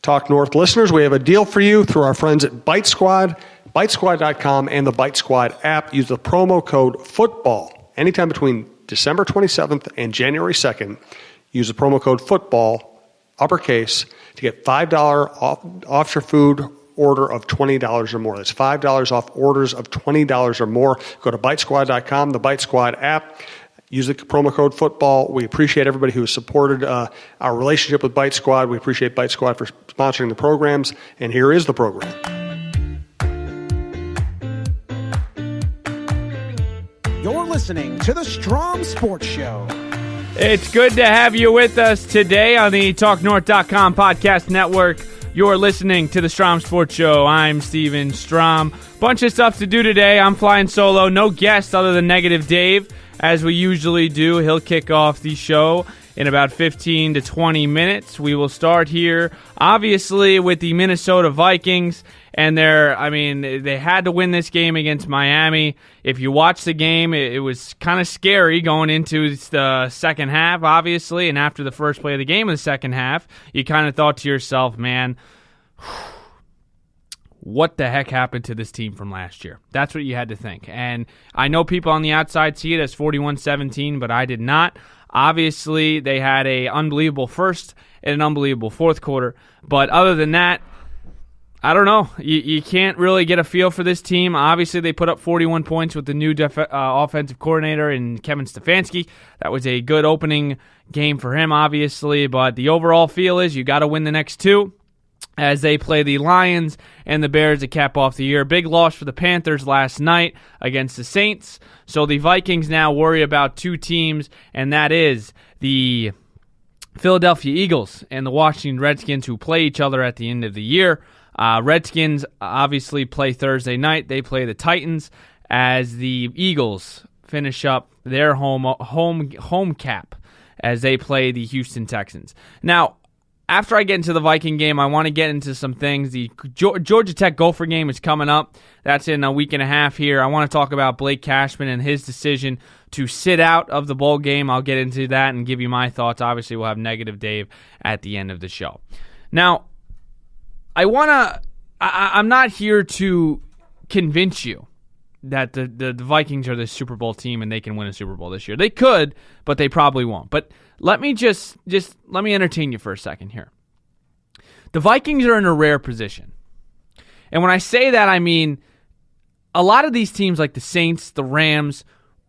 Talk North listeners, we have a deal for you through our friends at Bite Squad, bitesquad.com, and the Bite Squad app. Use the promo code FOOTBALL anytime between December 27th and January 2nd. Use the promo code FOOTBALL, uppercase, to get $5 off your food order of $20 or more. That's $5 off orders of $20 or more. Go to bitesquad.com, the Bite Squad app. Use the promo code FOOTBALL. We appreciate everybody who has supported our relationship with Bite Squad. We appreciate Bite Squad for sponsoring the programs. And here is the program. You're listening to the Strom Sports Show. It's good to have you with us today on the TalkNorth.com podcast network. You're listening to the Strom Sports Show. I'm Steven Strom. Bunch of stuff to do today. I'm flying solo. No guest other than Negative Dave. As we usually do, he'll kick off the show in about 15 to 20 minutes. We will start here, obviously, with the Minnesota Vikings. And they had to win this game against Miami. If you watch the game, it was kind of scary going into the second half, obviously. And after the first play of the game in the second half, you kind of thought to yourself, man, what the heck happened to this team from last year? That's what you had to think. And I know people on the outside see it as 41-17, but I did not. Obviously, they had an unbelievable first and an unbelievable fourth quarter. But other than that, I don't know. You can't really get a feel for this team. Obviously, they put up 41 points with the new offensive coordinator in Kevin Stefanski. That was a good opening game for him, obviously. But the overall feel is you got to win the next two, as they play the Lions and the Bears to cap off the year. Big loss for the Panthers last night against the Saints. So the Vikings now worry about two teams, and that is the Philadelphia Eagles and the Washington Redskins, who play each other at the end of the year. Redskins obviously play Thursday night. They play the Titans as the Eagles finish up their home cap as they play the Houston Texans. Now, after I get into the Viking game, I want to get into some things. The Georgia Tech Gopher game is coming up. That's in a week and a half here. I want to talk about Blake Cashman and his decision to sit out of the bowl game. I'll get into that and give you my thoughts. Obviously, we'll have Negative Dave at the end of the show. Now, I'm not here to convince you that the Vikings are the Super Bowl team and they can win a Super Bowl this year. They could, but they probably won't. But let me just let me entertain you for a second here. The Vikings are in a rare position. And when I say that, I mean a lot of these teams like the Saints, the Rams,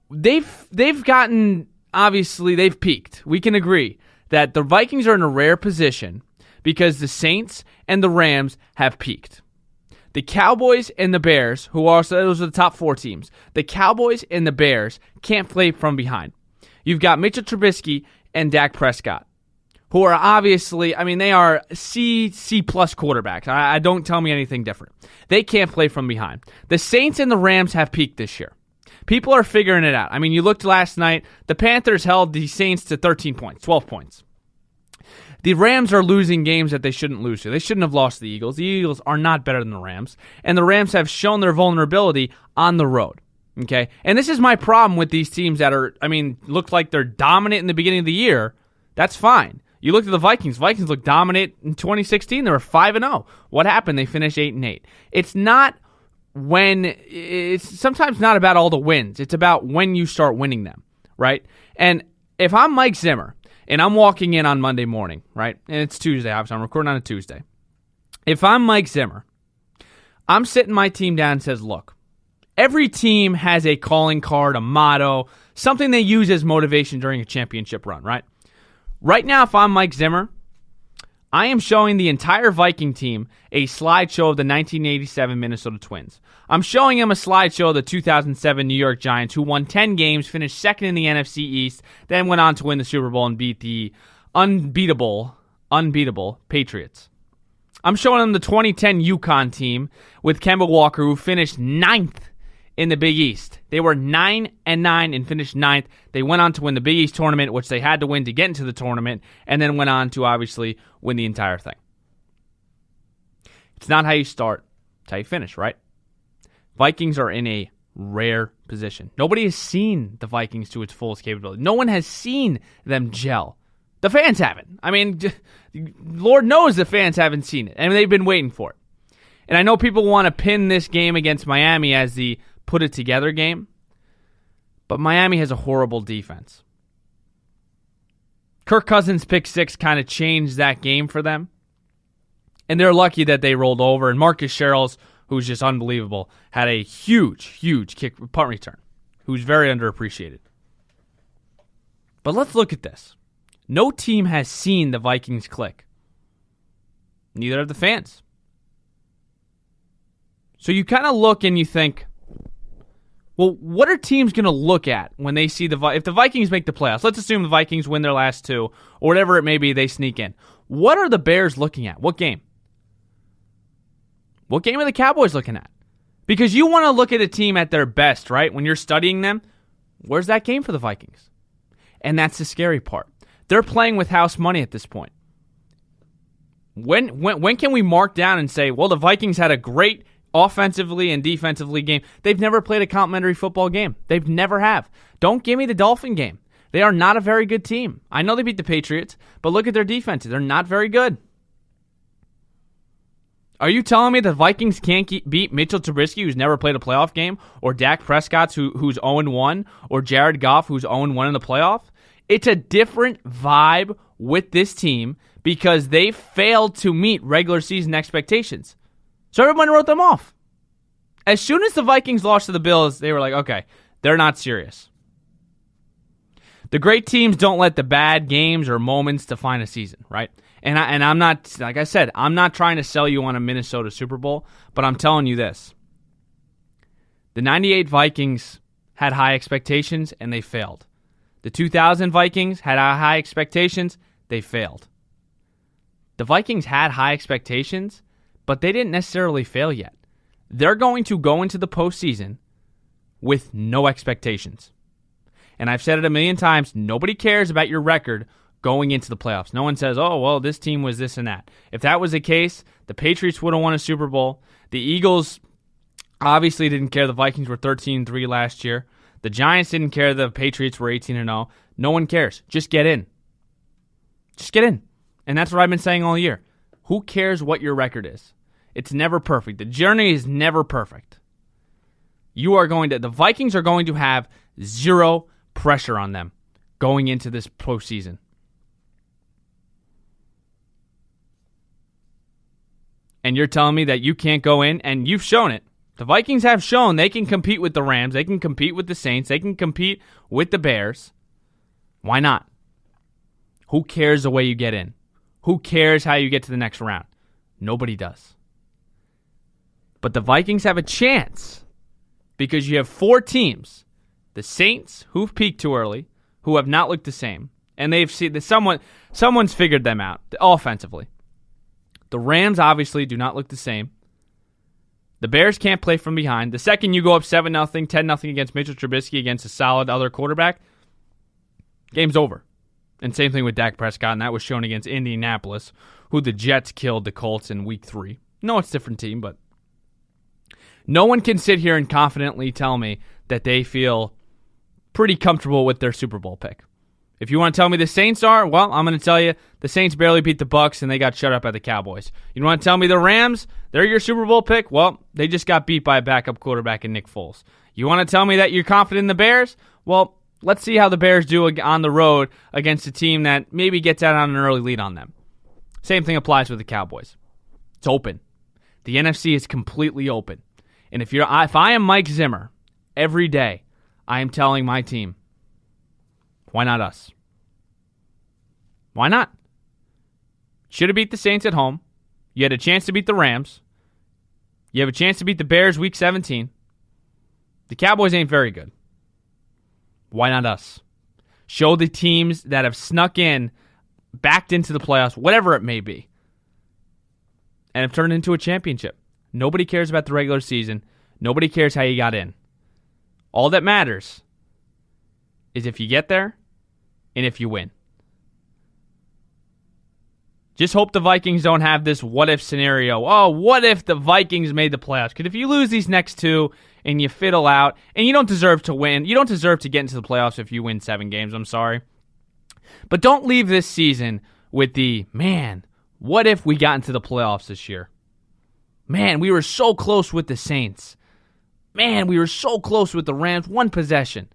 they've gotten, obviously they've peaked. We can agree that the Vikings are in a rare position because the Saints and the Rams have peaked. The Cowboys and the Bears, those are the top four teams. The Cowboys and the Bears can't play from behind. You've got Mitchell Trubisky and Dak Prescott, who are obviously, they are C+ quarterbacks. I don't tell me anything different. They can't play from behind. The Saints and the Rams have peaked this year. People are figuring it out. You looked last night, the Panthers held the Saints to 13 points, 12 points. The Rams are losing games that they shouldn't lose to. They shouldn't have lost to the Eagles. The Eagles are not better than the Rams. And the Rams have shown their vulnerability on the road. Okay? And this is my problem with these teams that are, look like they're dominant in the beginning of the year. That's fine. You look at the Vikings. Vikings looked dominant in 2016. They were 5-0. What happened? They finished 8-8. It's sometimes not about all the wins. It's about when you start winning them, right? And if I'm Mike Zimmer, and I'm walking in on Monday morning, right? And it's Tuesday, obviously. I'm recording on a Tuesday. If I'm Mike Zimmer, I'm sitting my team down and says, look, every team has a calling card, a motto, something they use as motivation during a championship run, right? Right now, if I'm Mike Zimmer, I am showing the entire Viking team a slideshow of the 1987 Minnesota Twins. I'm showing them a slideshow of the 2007 New York Giants, who won 10 games, finished second in the NFC East, then went on to win the Super Bowl and beat the unbeatable Patriots. I'm showing them the 2010 UConn team with Kemba Walker, who finished 9th in the Big East. They were 9-9 and finished 9th. They went on to win the Big East tournament, which they had to win to get into the tournament, and then went on to obviously win the entire thing. It's not how you start, it's how you finish, right? Vikings are in a rare position. Nobody has seen the Vikings to its fullest capability. No one has seen them gel The fans haven't. I mean, Lord knows the fans haven't seen it, and they've been waiting for it. And I know people want to pin this game against Miami as the put-it-together game, but Miami has a horrible defense. Kirk Cousins' pick six kind of changed that game for them, and they're lucky that they rolled over. And Marcus Sherrills, who's just unbelievable, had a huge punt return, who's very underappreciated. But let's look at this. No team has seen the Vikings click. Neither have the fans. So you kind of look and you think, well, what are teams going to look at when they see if the Vikings make the playoffs? Let's assume the Vikings win their last two, or whatever it may be, they sneak in. What are the Bears looking at? What game? What game are the Cowboys looking at? Because you want to look at a team at their best, right? When you're studying them, where's that game for the Vikings? And that's the scary part. They're playing with house money at this point. When can we mark down and say, well, the Vikings had a great offensively and defensively game? They've never played a complimentary football game. They've never have. Don't give me the Dolphin game. They are not a very good team. I know they beat the Patriots, but look at their defenses. They're not very good. Are you telling me the Vikings can't beat Mitchell Trubisky, who's never played a playoff game, or Dak Prescott, who's 0-1, or Jared Goff, who's 0-1 in the playoff? It's a different vibe with this team because they failed to meet regular season expectations. So everyone wrote them off. As soon as the Vikings lost to the Bills, they were like, okay, they're not serious. The great teams don't let the bad games or moments define a season, right? And I'm not, like I said, I'm not trying to sell you on a Minnesota Super Bowl, but I'm telling you this. The 98 Vikings had high expectations, and they failed. The 2000 Vikings had high expectations. They failed. The Vikings had high expectations, but they didn't necessarily fail yet. They're going to go into the postseason with no expectations. And I've said it a million times, nobody cares about your record going into the playoffs. No one says, oh, well, this team was this and that. If that was the case, the Patriots would have won a Super Bowl. The Eagles obviously didn't care. The Vikings were 13-3 last year. The Giants didn't care. The Patriots were 18-0. No one cares. Just get in. Just get in. And that's what I've been saying all year. Who cares what your record is? It's never perfect. The journey is never perfect. The Vikings are going to have zero pressure on them going into this postseason. And you're telling me that you can't go in, and you've shown it. The Vikings have shown they can compete with the Rams. They can compete with the Saints. They can compete with the Bears. Why not? Who cares the way you get in? Who cares how you get to the next round? Nobody does. But the Vikings have a chance because you have four teams. The Saints, who've peaked too early, who have not looked the same, and they've seen that someone's figured them out offensively. The Rams obviously do not look the same. The Bears can't play from behind. The second you go up 7-0, 10-0 against Mitchell Trubisky against a solid other quarterback, game's over. And same thing with Dak Prescott, and that was shown against Indianapolis, who the Jets killed the Colts in Week 3. No, it's a different team, but no one can sit here and confidently tell me that they feel pretty comfortable with their Super Bowl pick. If you want to tell me the Saints are, well, I'm going to tell you the Saints barely beat the Bucs and they got shut up by the Cowboys. You want to tell me the Rams, they're your Super Bowl pick? Well, they just got beat by a backup quarterback in Nick Foles. You want to tell me that you're confident in the Bears? Well, let's see how the Bears do on the road against a team that maybe gets out on an early lead on them. Same thing applies with the Cowboys. It's open. The NFC is completely open. And if I am Mike Zimmer, every day I am telling my team, why not us? Why not? Should have beat the Saints at home. You had a chance to beat the Rams. You have a chance to beat the Bears Week 17. The Cowboys ain't very good. Why not us? Show the teams that have snuck in, backed into the playoffs, whatever it may be, and have turned into a championship. Nobody cares about the regular season. Nobody cares how you got in. All that matters is if you get there and if you win. Just hope the Vikings don't have this what-if scenario. Oh, what if the Vikings made the playoffs? Because if you lose these next two and you fiddle out, and you don't deserve to win, you don't deserve to get into the playoffs if you win 7 games, I'm sorry. But don't leave this season with the, man, what if we got into the playoffs this year? Man, we were so close with the Saints. Man, we were so close with the Rams. One possession.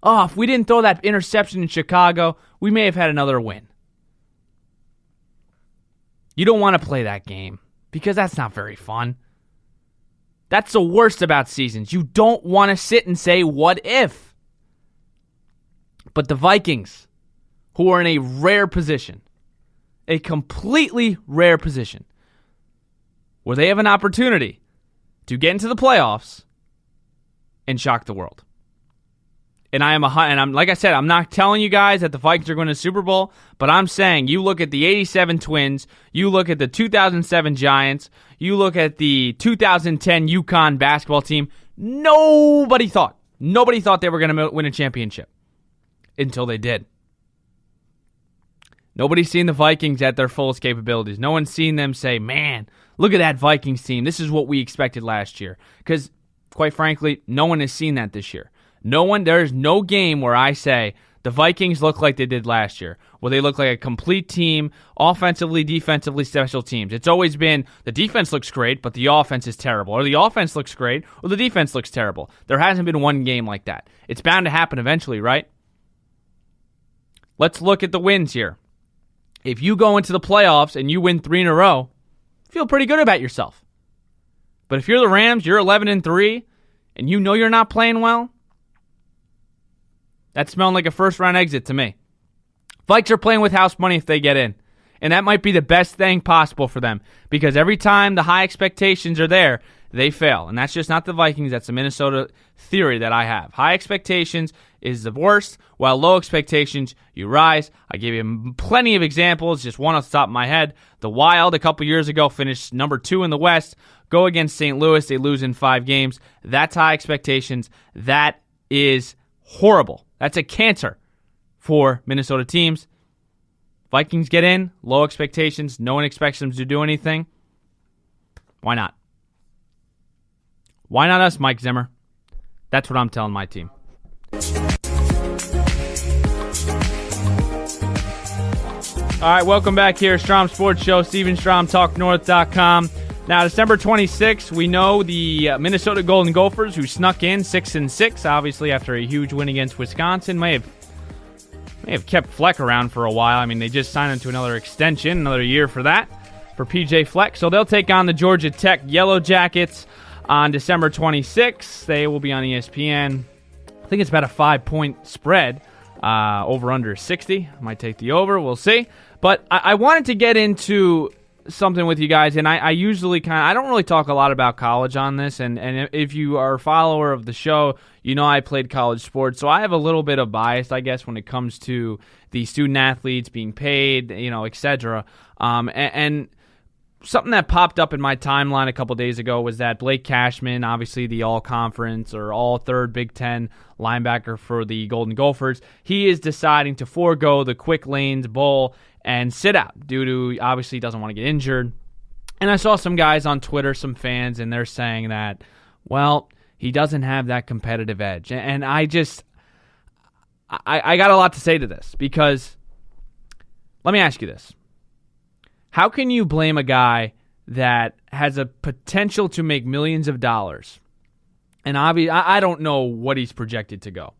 Oh, if we didn't throw that interception in Chicago, we may have had another win. You don't want to play that game because that's not very fun. That's the worst about seasons. You don't want to sit and say, what if? But the Vikings, who are in a rare position, a completely rare position, where they have an opportunity to get into the playoffs and shock the world. And I'm like I said, I'm not telling you guys that the Vikings are going to the Super Bowl, but I'm saying you look at the 87 Twins, you look at the 2007 Giants, you look at the 2010 UConn basketball team, nobody thought they were going to win a championship until they did. Nobody's seen the Vikings at their fullest capabilities. No one's seen them say, man, look at that Vikings team. This is what we expected last year. Because, quite frankly, no one has seen that this year. There's no game where I say the Vikings look like they did last year, where they look like a complete team, offensively, defensively, special teams. It's always been the defense looks great, but the offense is terrible. Or the offense looks great, or the defense looks terrible. There hasn't been one game like that. It's bound to happen eventually, right? Let's look at the wins here. If you go into the playoffs and you win 3 in a row, feel pretty good about yourself. But if you're the Rams, you're 11-3, and you know you're not playing well, that's smelling like a first-round exit to me. Vikes are playing with house money if they get in. And that might be the best thing possible for them. Because every time the high expectations are there, they fail. And that's just not the Vikings. That's the Minnesota theory that I have. High expectations is the worst, while low expectations, you rise. I gave you plenty of examples, just one off the top of my head. The Wild, a couple years ago, finished number 2 in the West. Go against St. Louis. They lose in 5 games. That's high expectations. That is horrible. That's a cancer for Minnesota teams. Vikings get in, low expectations. No one expects them to do anything. Why not? Why not us, Mike Zimmer? That's what I'm telling my team. All right, welcome back here. Strom Sports Show, Steven Strom, TalkNorth.com. Now, December 26th, we know the Minnesota Golden Gophers, who snuck in 6-6, obviously after a huge win against Wisconsin, may have kept Fleck around for a while. I mean, they just signed him to another extension, another year for that, for PJ Fleck. So they'll take on the Georgia Tech Yellow Jackets on December 26th. They will be on ESPN. I think it's about a 5-point spread, over under 60. Might take the over. We'll see. But I wanted to get into something with you guys, and I usually I don't really talk a lot about college on this, and if you are a follower of the show, you know I played college sports, so I have a little bit of bias, I guess, when it comes to the student athletes being paid, etc. And something that popped up in my timeline a couple days ago was that Blake Cashman, obviously the all-conference or all-third Big Ten linebacker for the Golden Gophers, he is deciding to forego the Quick Lanes Bowl and sit out due to, obviously, he doesn't want to get injured. And I saw some guys on Twitter, some fans, and they're saying that, well, he doesn't have that competitive edge. And I got a lot to say to this, because let me ask you this. How can you blame a guy that has a potential to make millions of dollars? And I don't know what he's projected to go.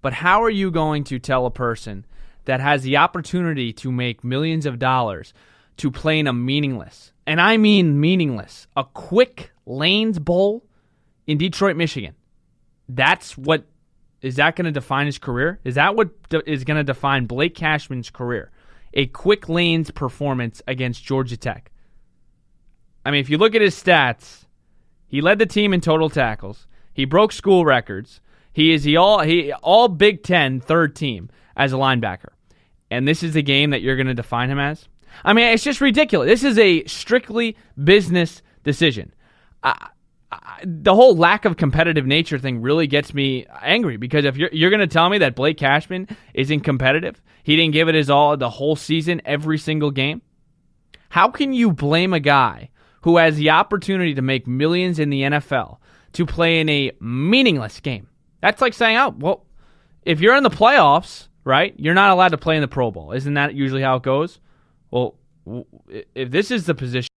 But how are you going to tell a person that has the opportunity to make millions of dollars to play in a meaningless, and I mean meaningless, a Quick Lanes Bowl in Detroit, Michigan? Is that going to define his career? Is that what is going to define Blake Cashman's career? A Quick Lanes performance against Georgia Tech. I mean, if you look at his stats, he led the team in total tackles. He broke school records. He is all Big Ten third team as a linebacker. And this is the game that you're going to define him as? I mean, it's just ridiculous. This is a strictly business decision. The whole lack of competitive nature thing really gets me angry, because if you're going to tell me that Blake Cashman isn't competitive, he didn't give it his all the whole season, every single game, how can you blame a guy who has the opportunity to make millions in the NFL to play in a meaningless game? That's like saying, oh, well, if you're in the playoffs, right? You're not allowed to play in the Pro Bowl. Isn't that usually how it goes? Well, if this is the position